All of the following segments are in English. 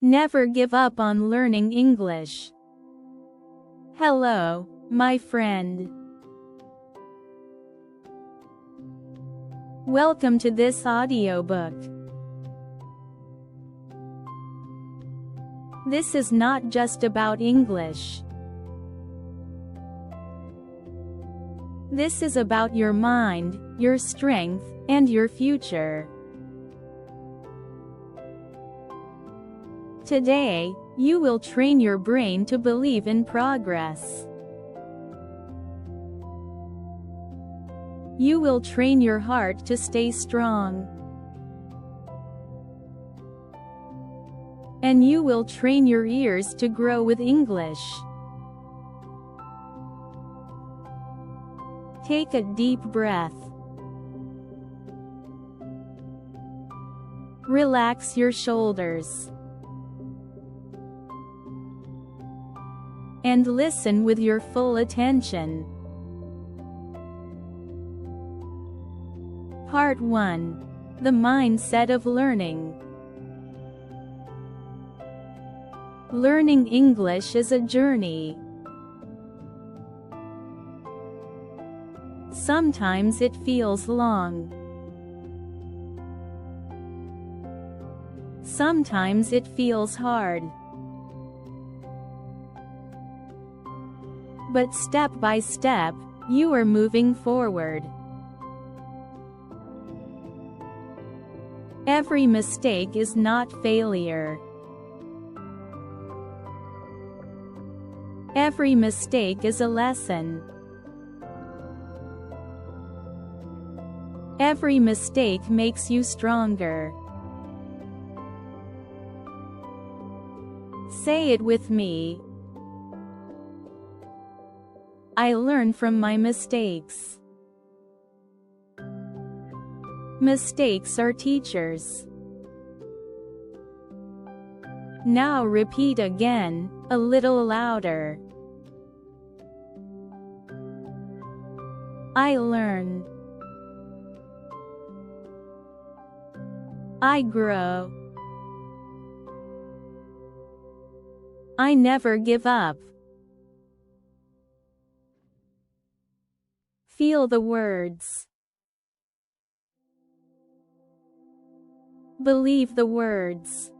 Never give up on learning English. Hello, my friend. Welcome to this audiobook. This is not just about English. This is about your mind, your strength, and your future. Today, you will train your brain to believe in progress. You will train your heart to stay strong. And you will train your ears to grow with English. Take a deep breath. Relax your shoulders. And listen with your full attention. Part 1. The Mindset of Learning. Learning English is a journey. Sometimes it feels long. Sometimes it feels hard. But step by step, you are moving forward. Every mistake is not failure. Every mistake is a lesson. Every mistake makes you stronger. Say it with me. I learn from my mistakes. Mistakes are teachers. Now repeat again, a little louder. I learn. I grow. I never give up. Feel the words. Believe the words.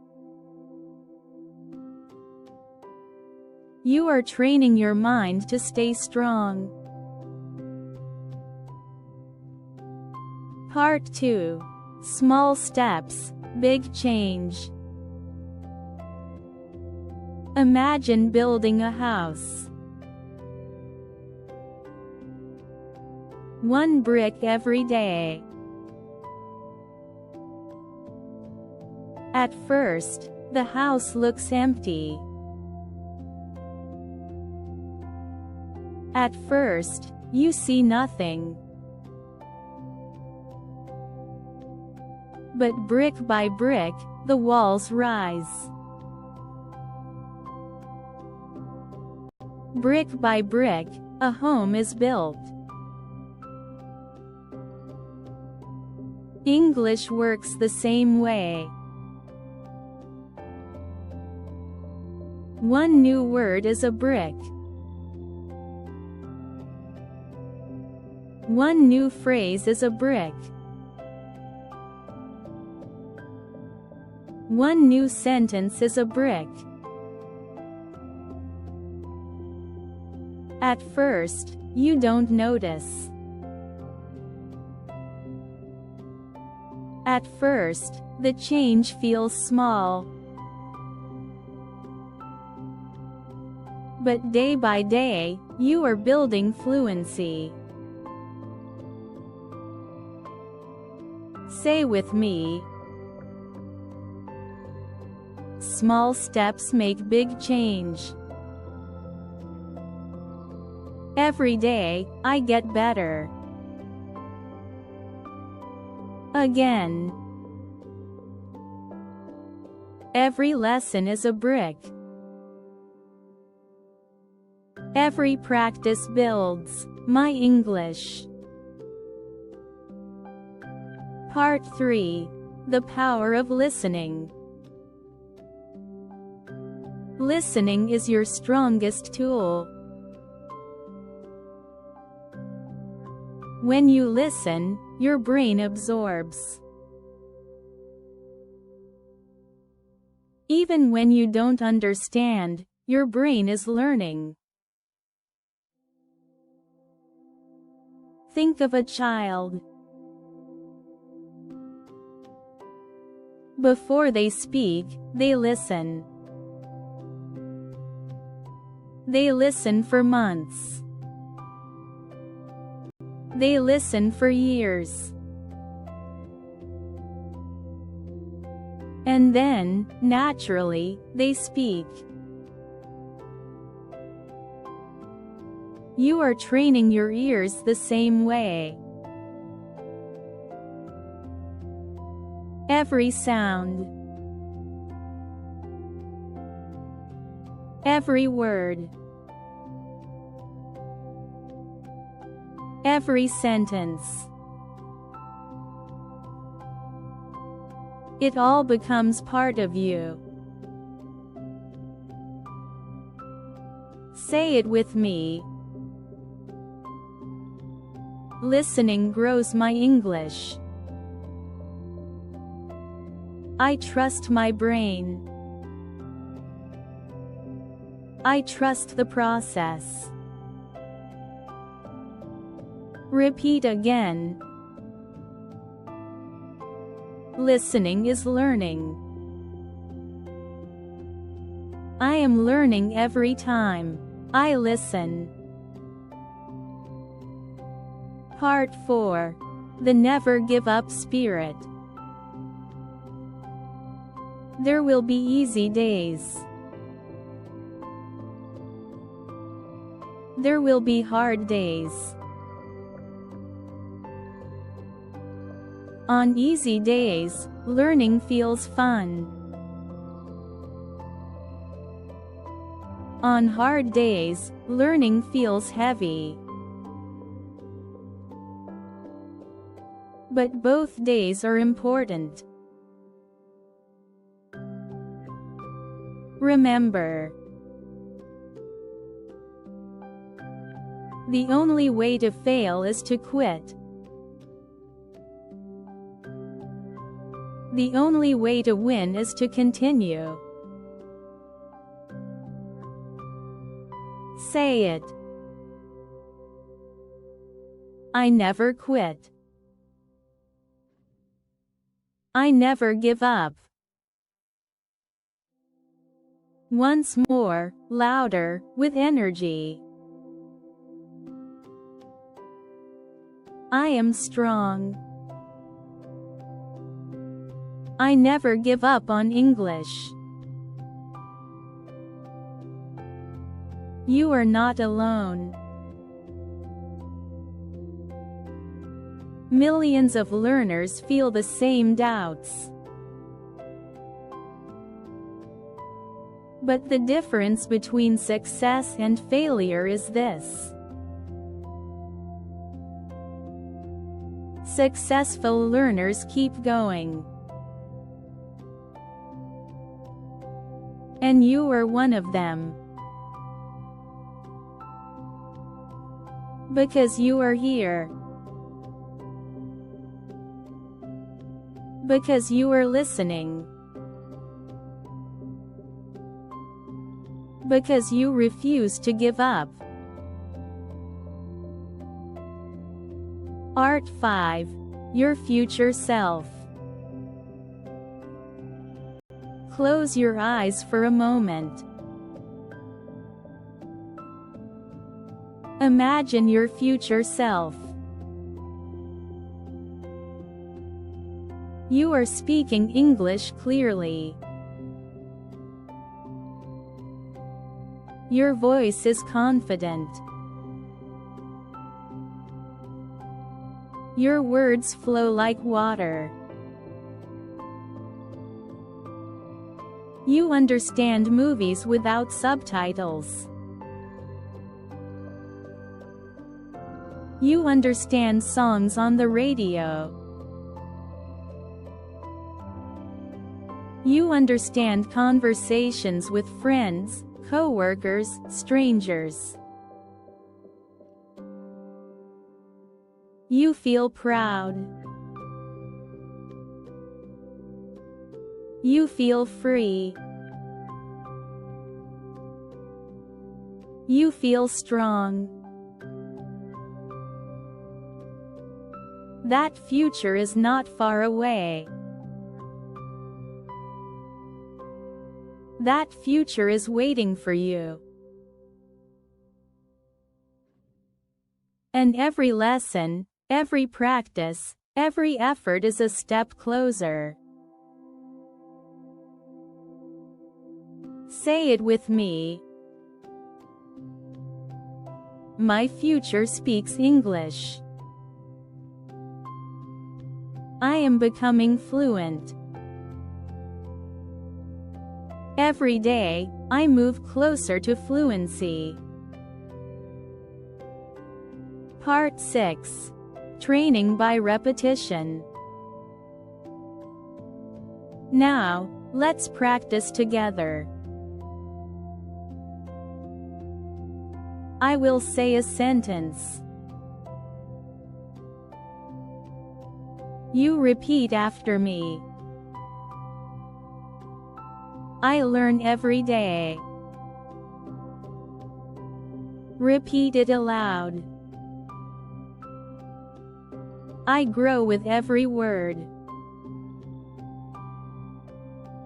You are training your mind to stay strong. Part 2. Small steps, big change. Imagine building a house. One brick every day. At first, the house looks empty. At first, you see nothing. But brick by brick, the walls rise. Brick by brick, a home is built. English works the same way. One new word is a brick. One new phrase is a brick. One new sentence is a brick. At first, you don't notice. At first, the change feels small. But day by day, you are building fluency. Say with me. Small steps make big change. Every day, I get better. Again. Every lesson is a brick. Every practice builds my English. Part 3. The Power of Listening. Listening is your strongest tool. When you listen, your brain absorbs. Even when you don't understand, your brain is learning. Think of a child. Before they speak, they listen. They listen for months. They listen for years. And then, naturally, they speak. You are training your ears the same way. Every sound, every word, every sentence, it all becomes part of you. Say it with me. Listening grows my English. I trust my brain. I trust the process. Repeat again. Listening is learning. I am learning every time I listen. Part 4. The Never Give Up Spirit. There will be easy days. There will be hard days. On easy days, learning feels fun. On hard days, learning feels heavy. But both days are important. Remember, the only way to fail is to quit. The only way to win is to continue. Say it. I never quit. I never give up. Once more, louder, with energy. I am strong. I never give up on English. You are not alone. Millions of learners feel the same doubts. But the difference between success and failure is this. Successful learners keep going. And you are one of them. Because you are here. Because you are listening. Because you refuse to give up. Art 5. Your future self. Close your eyes for a moment. Imagine your future self. You are speaking English clearly. Your voice is confident. Your words flow like water. You understand movies without subtitles. You understand songs on the radio. You understand conversations with friends, co-workers, strangers. You feel proud. You feel free. You feel strong. That future is not far away. That future is waiting for you. And every lesson, every practice, every effort is a step closer. Say it with me. My future speaks English. I am becoming fluent. Every day, I move closer to fluency. Part 6. Training by repetition. Now, let's practice together. I will say a sentence. You repeat after me. I learn every day. Repeat it aloud. I grow with every word.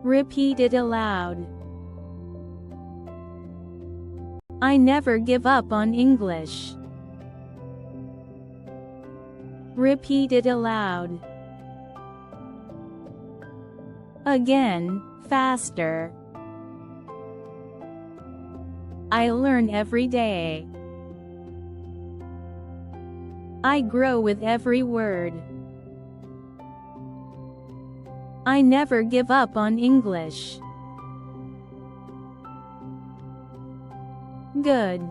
Repeat it aloud. I never give up on English. Repeat it aloud. Again, faster. I learn every day. I grow with every word. I never give up on English. Good.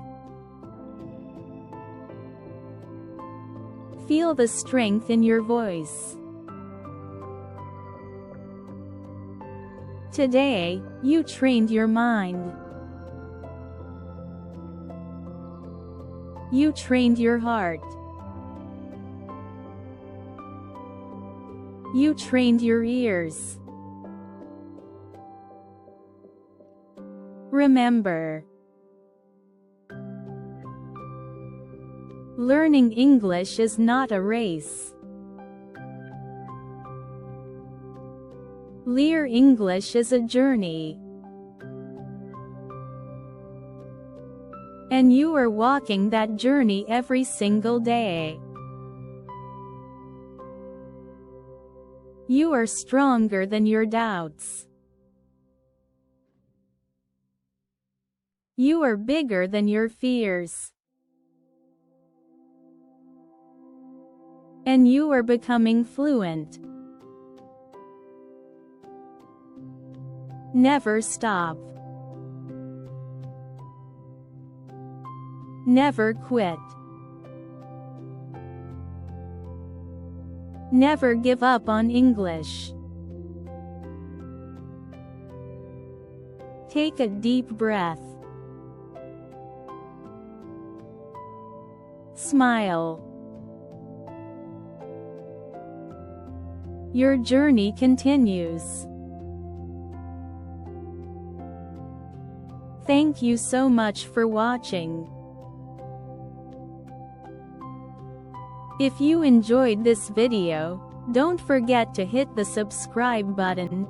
Feel the strength in your voice. Today, you trained your mind. You trained your heart. You trained your ears. Remember, learning English is not a race. Learning English is a journey. And you are walking that journey every single day. You are stronger than your doubts. You are bigger than your fears. And you are becoming fluent. Never stop. Never quit. Never give up on English. Take a deep breath. Smile. Your journey continues. Thank you so much for watching. If you enjoyed this video, don't forget to hit the subscribe button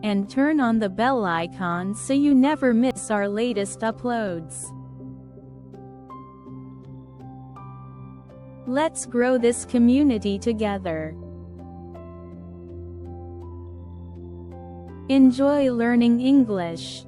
and turn on the bell icon so you never miss our latest uploads. Let's grow this community together. Enjoy learning English.